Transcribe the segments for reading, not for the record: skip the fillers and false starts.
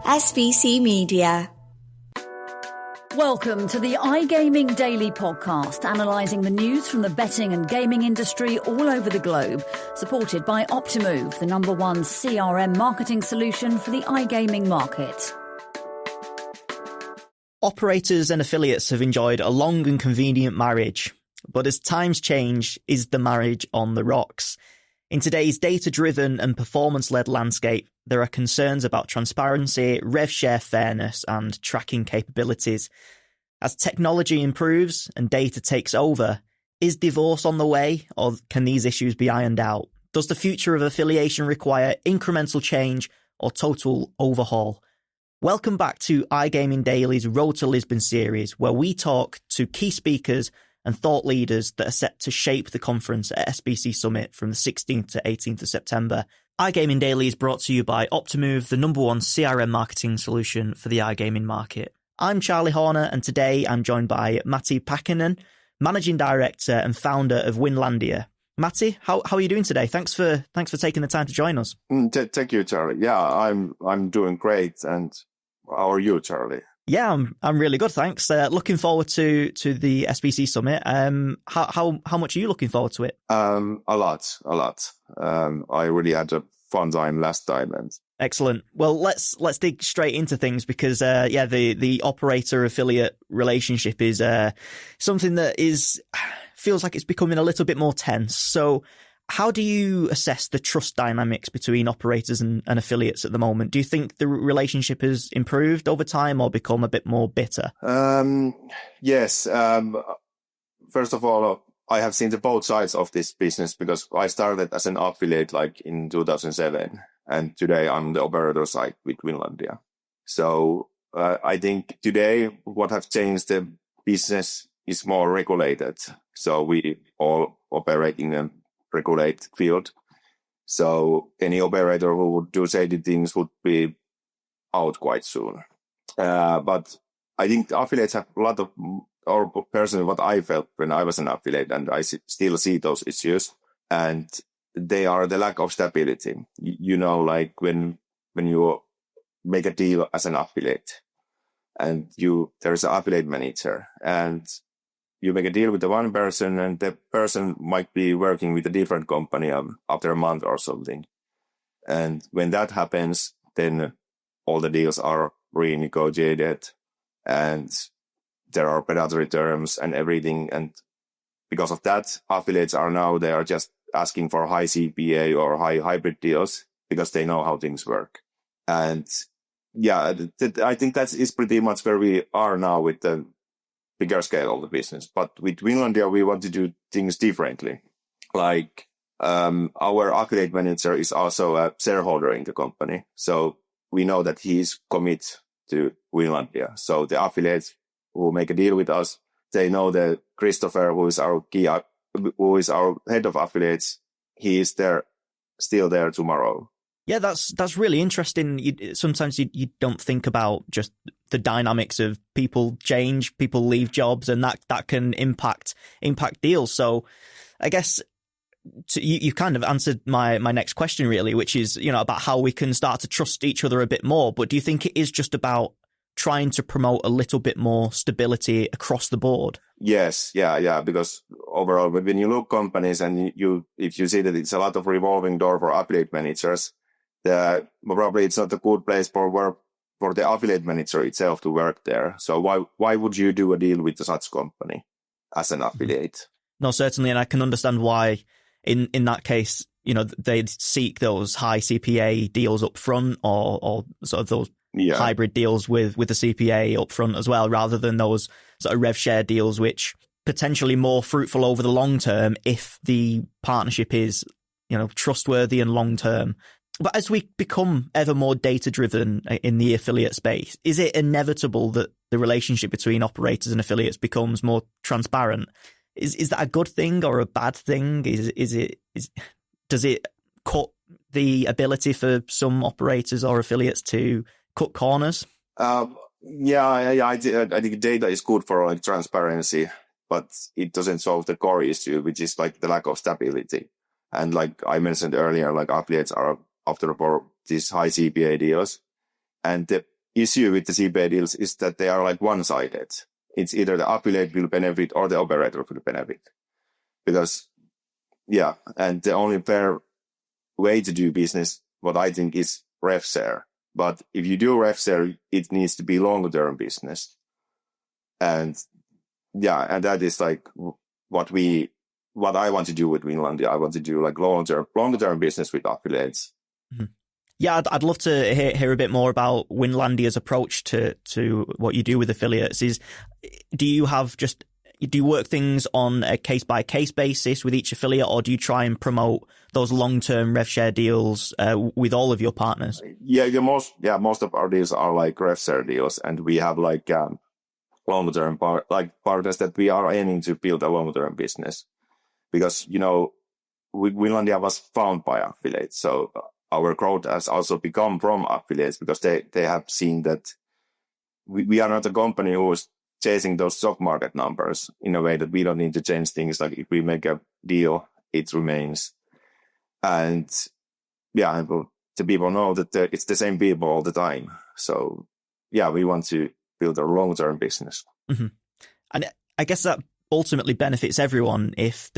SVC Media. Welcome to the iGaming Daily podcast, analysing the news from the betting and gaming industry all over the globe, supported by Optimove, the #1 CRM marketing solution for the iGaming market. Operators and affiliates have enjoyed a long and convenient marriage, but as times change, is the marriage on the rocks? In today's data-driven and performance-led landscape, there are concerns about transparency, rev share fairness, and tracking capabilities. As technology improves and data takes over, is divorce on the way, or can these issues be ironed out? Does the future of affiliation require incremental change or total overhaul? Welcome back to iGaming Daily's Road to Lisbon series, where we talk to key speakers and thought leaders that are set to shape the conference at SBC Summit from the 16th to 18th of September. iGaming Daily is brought to you by Optimove, the #1 CRM marketing solution for the iGaming market. I'm Charlie Horner, and today I'm joined by Matti Pekkanen, Managing Director and founder of Winlandia. Matti, how are you doing today? Thanks for taking the time to join us. Thank you, Charlie. Yeah, I'm doing great. And how are you, Charlie? Yeah, I'm really good, thanks. Looking forward to the SBC Summit. How much are you looking forward to it? A lot. I really had a fun time last time. And excellent. Well, let's dig straight into things because the operator affiliate relationship is something that feels like it's becoming a little bit more tense. So how do you assess the trust dynamics between operators and affiliates at the moment? Do you think the relationship has improved over time or become a bit more bitter? Yes. First of all, I have seen the both sides of this business because I started as an affiliate like in 2007. And today I'm the operator side with Winlandia. So I think today what have changed the business is more regulated. So we all operate in a regulate field. So any operator who would do shady things would be out quite soon. But I think affiliates have a lot of, or personally what I felt when I was an affiliate, and I still see those issues, and they are the lack of stability. You know, like when you make a deal as an affiliate and there's an affiliate manager and you make a deal with the one person and the person might be working with a different company after a month or something. And when that happens, then all the deals are renegotiated and there are predatory terms and everything. And because of that, affiliates they are just asking for high CPA or high hybrid deals because they know how things work. And yeah, I think that is pretty much where we are now with the bigger scale of the business. But with Winlandia, we want to do things differently. Like, our affiliate manager is also a shareholder in the company. So we know that he is committed to Winlandia. So the affiliates who make a deal with us, they know that Christopher, who is our head of affiliates, he is still there tomorrow. Yeah, that's really interesting. Sometimes you don't think about just the dynamics of people change, people leave jobs, and that can impact deals. So I guess you kind of answered my next question really, which is, about how we can start to trust each other a bit more. But do you think it is just about trying to promote a little bit more stability across the board? Yes, yeah. Because overall, when you look companies and if you see that it's a lot of revolving door for affiliate managers, probably it's not a good place for the affiliate manager itself to work there. So why would you do a deal with such company as an affiliate? No, certainly, and I can understand why in that case, they'd seek those high CPA deals up front or sort of those hybrid deals with the CPA up front as well, rather than those sort of rev share deals, which potentially more fruitful over the long term if the partnership is, trustworthy and long term. But as we become ever more data-driven in the affiliate space, is it inevitable that the relationship between operators and affiliates becomes more transparent? Is that a good thing or a bad thing? Does it cut the ability for some operators or affiliates to cut corners? I think data is good for transparency, but it doesn't solve the core issue, which is like the lack of stability. And like I mentioned earlier, like affiliates are after for these high CPA deals. And the issue with the CPA deals is that they are like one-sided. It's either the affiliate will benefit or the operator will benefit. Because, yeah, and the only fair way to do business, what I think, is rev share. But if you do rev share, it needs to be longer-term business. And yeah, and that is like what I want to do with Winlandia. I want to do like longer-term business with affiliates. Mm-hmm. Yeah, I'd love to hear a bit more about Winlandia's approach to what you do with affiliates. Do you work things on a case-by-case basis with each affiliate, or do you try and promote those long-term rev share deals with all of your partners? Most of our deals are like rev share deals, and we have like long-term partners that we are aiming to build a long-term business. Because, Winlandia was found by affiliates, so our growth has also become from affiliates because they have seen that we are not a company who is chasing those stock market numbers in a way that we don't need to change things. Like if we make a deal, it remains. And yeah, the people know that it's the same people all the time. So yeah, we want to build a long-term business. Mm-hmm. And I guess that ultimately benefits everyone if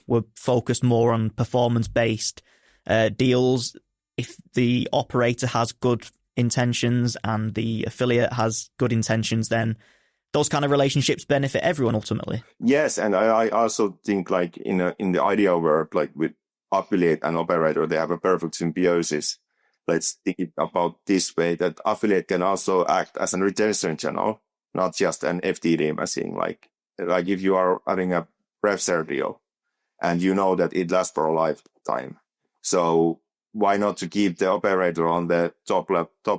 we're focused more on performance-based deals. If the operator has good intentions and the affiliate has good intentions, then those kind of relationships benefit everyone ultimately. Yes, and I also think like in the ideal world, like with affiliate and operator, they have a perfect symbiosis. Let's think about this way, that affiliate can also act as a retention channel, not just an FTD machine. Like if you are having a rev share deal and you know that it lasts for a lifetime. So why not to keep the operator on the top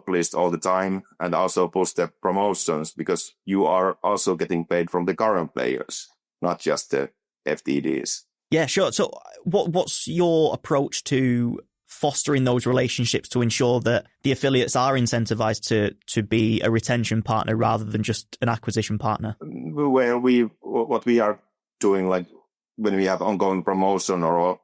list all the time and also push the promotions, because you are also getting paid from the current players, not just the FTDs. Yeah, sure. So what's your approach to fostering those relationships to ensure that the affiliates are incentivized to be a retention partner rather than just an acquisition partner? Well, what we are doing, like when we have ongoing promotion, or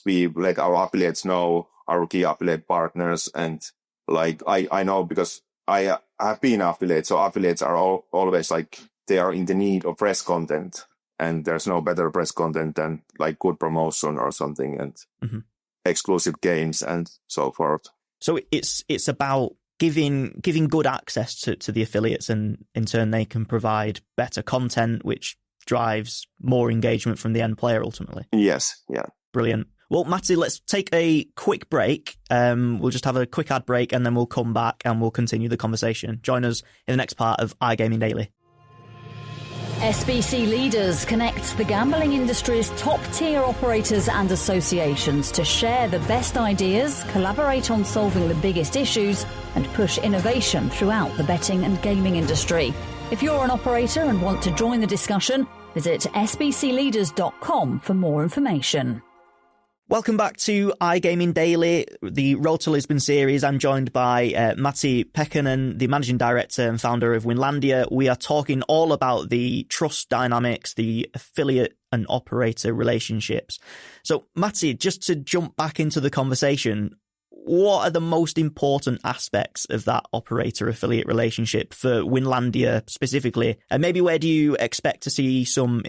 we let our affiliates know, our key affiliate partners, and like I know because I have been affiliate, so affiliates are always like they are in the need of fresh content, and there's no better press content than like good promotion or something, and mm-hmm. exclusive games and so forth. So it's about giving good access to the affiliates, and in turn they can provide better content, which drives more engagement from the end player ultimately. Yes, yeah. Brilliant. Well, Matti, let's take a quick break. We'll just have a quick ad break and then we'll come back and we'll continue the conversation. Join us in the next part of iGaming Daily. SBC Leaders connects the gambling industry's top-tier operators and associations to share the best ideas, collaborate on solving the biggest issues, and push innovation throughout the betting and gaming industry. If you're an operator and want to join the discussion, visit sbcleaders.com for more information. Welcome back to iGaming Daily, the Road to Lisbon series. I'm joined by Matti Pekkanen, the managing director and founder of Winlandia. We are talking all about the trust dynamics, the affiliate and operator relationships. So, Matti, just to jump back into the conversation, what are the most important aspects of that operator-affiliate relationship for Winlandia specifically? And maybe where do you expect to see some,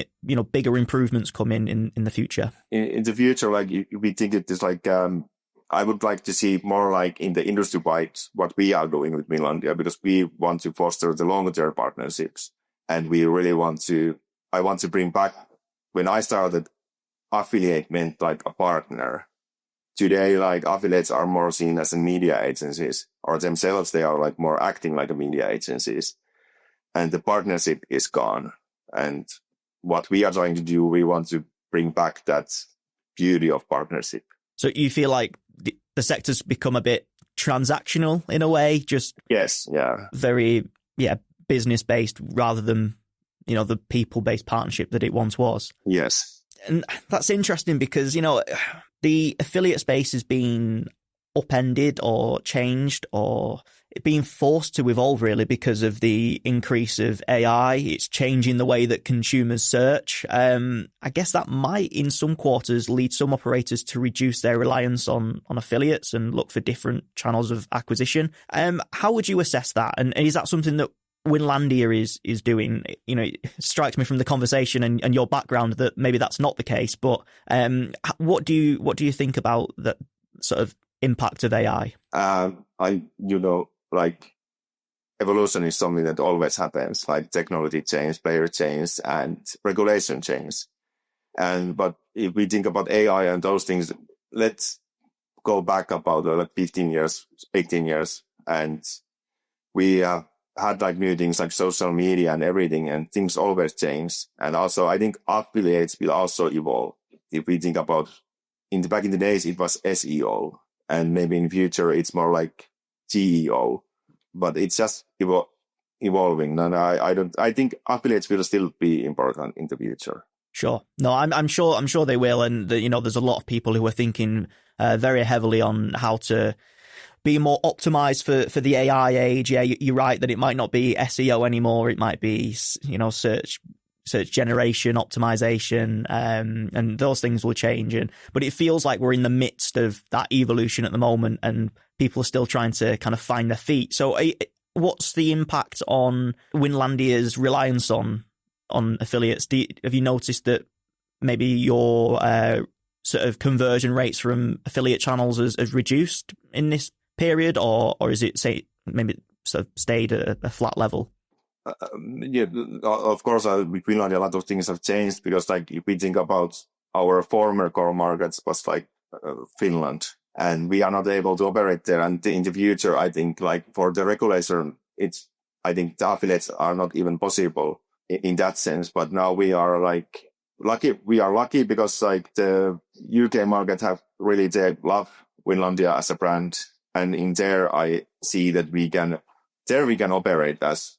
bigger improvements come in the future? In the future, like we think it is like, I would like to see more like in the industry-wide what we are doing with Winlandia, because we want to foster the longer-term partnerships. And we really I want to bring back, when I started, affiliate meant like a partner. Today, like affiliates are more seen as media agencies, or themselves, they are like more acting like a media agencies, and the partnership is gone. And what we are trying to do, we want to bring back that beauty of partnership. So you feel like the sector's become a bit transactional in a way, just yes, yeah, very business based rather than the people based partnership that it once was. Yes, and that's interesting because the affiliate space has been upended or changed or being forced to evolve really because of the increase of AI. It's changing the way that consumers search. I guess that might in some quarters lead some operators to reduce their reliance on affiliates and look for different channels of acquisition. How would you assess that? And is that something that Winlandia is doing? You know, it strikes me from the conversation and your background that maybe that's not the case, but what do you think about that sort of impact of AI? Like evolution is something that always happens, like technology change, player change, and regulation change. But if we think about AI and those things, let's go back about 15 years, 18 years, and we had like new things like social media and everything, and things always change. And also, I think affiliates will also evolve. If we think about back in the days, it was SEO, and maybe in the future it's more like GEO, but it's just evolving. And I think affiliates will still be important in the future. Sure. No, I'm sure they will. And there's a lot of people who are thinking very heavily on how to be more optimized for the AI age. Yeah, you're right that it might not be SEO anymore. It might be, search generation optimization, and those things will change. But it feels like we're in the midst of that evolution at the moment, and people are still trying to kind of find their feet. So what's the impact on Winlandia's reliance on affiliates? Have you noticed that maybe your sort of conversion rates from affiliate channels has reduced in this period, or is it, say, maybe sort of stayed at a flat level? Yeah, of course, with Winlandia, a lot of things have changed because, like, if we think about our former core markets, was like Finland, and we are not able to operate there. And in the future, I think, like, for the regulation, I think the affiliates are not even possible in that sense. But now we are like lucky. We are lucky because, like, the UK market they love Winlandia as a brand, and in there, I see that we can operate as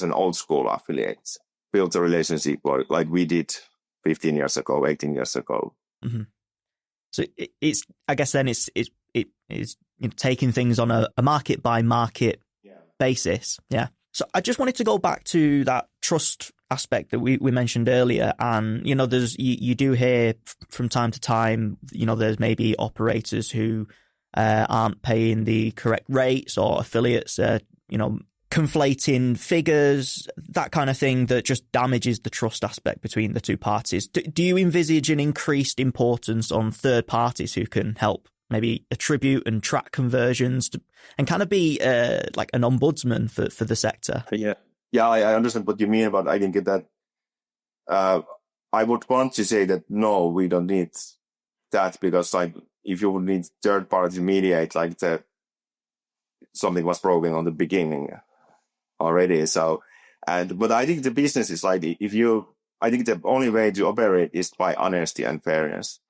an old school affiliate, build a relationship like we did 15 years ago, 18 years ago. Mm-hmm. So I guess then it's taking things on a market by market basis. Yeah. So I just wanted to go back to that trust aspect that we mentioned earlier. And, you do hear from time to time, there's maybe operators who aren't paying the correct rates, or affiliates, conflating figures, that kind of thing that just damages the trust aspect between the two parties. Do you envisage an increased importance on third parties who can help maybe attribute and track conversions and kind of be like an ombudsman for the sector? Yeah, I understand what you mean, but I think that I would want to say that no, we don't need that, because like if you would need third party mediate, like something was broken on the beginning already. So, but I think the business is like, I think the only way to operate is by honesty and fairness,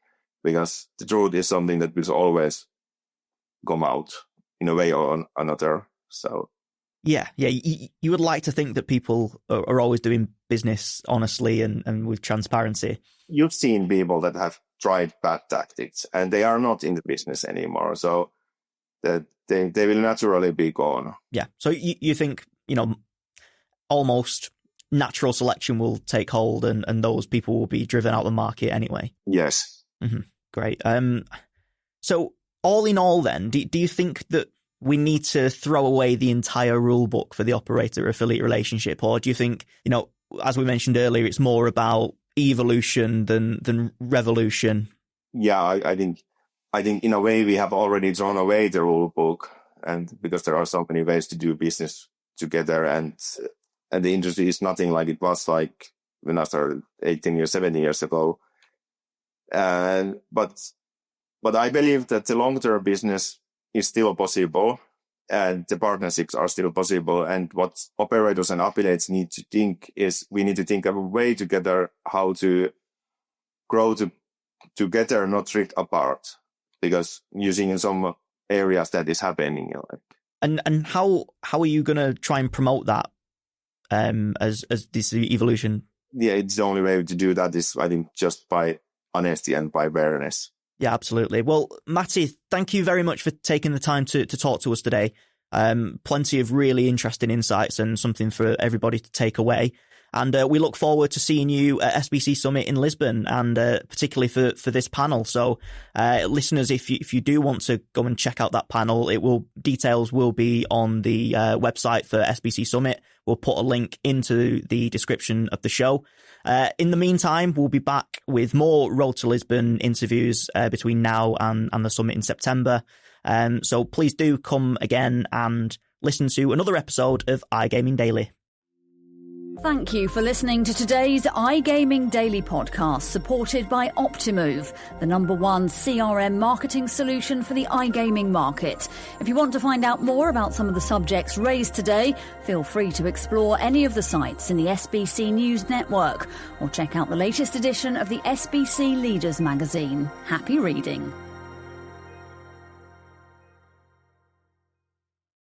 because the truth is something that will always come out in a way or another. So. Yeah. You would like to think that people are always doing business honestly and with transparency. You've seen people that have tried bad tactics and they are not in the business anymore. So that they will naturally be gone. Yeah. So you think, almost natural selection will take hold and those people will be driven out of the market anyway? Yes. Mm-hmm. Great. So all in all then, do you think that we need to throw away the entire rule book for the operator affiliate relationship? Or do you think, as we mentioned earlier, it's more about evolution than revolution? Yeah, I think in a way we have already thrown away the rule book, and because there are so many ways to do business together, and the industry is nothing like it was like when I started 17 years ago. But I believe that the long-term business is still possible and the partnerships are still possible. And what operators and affiliates need to think is we need to think of a way together how to grow together, not drift apart, because using in some areas that is happening. And how are you going to try and promote that as this evolution? Yeah, it's the only way to do that is, I think, just by honesty and by fairness. Yeah, absolutely. Well, Matti, thank you very much for taking the time to talk to us today. Plenty of really interesting insights and something for everybody to take away. And we look forward to seeing you at SBC Summit in Lisbon, and particularly for this panel. So, listeners, if you do want to go and check out that panel, details will be on the website for SBC Summit. We'll put a link into the description of the show. In the meantime, we'll be back with more Road to Lisbon interviews between now and the summit in September. So please do come again and listen to another episode of iGaming Daily. Thank you for listening to today's iGaming Daily podcast, supported by Optimove, the #1 CRM marketing solution for the iGaming market. If you want to find out more about some of the subjects raised today, feel free to explore any of the sites in the SBC News network or check out the latest edition of the SBC Leaders magazine. Happy reading.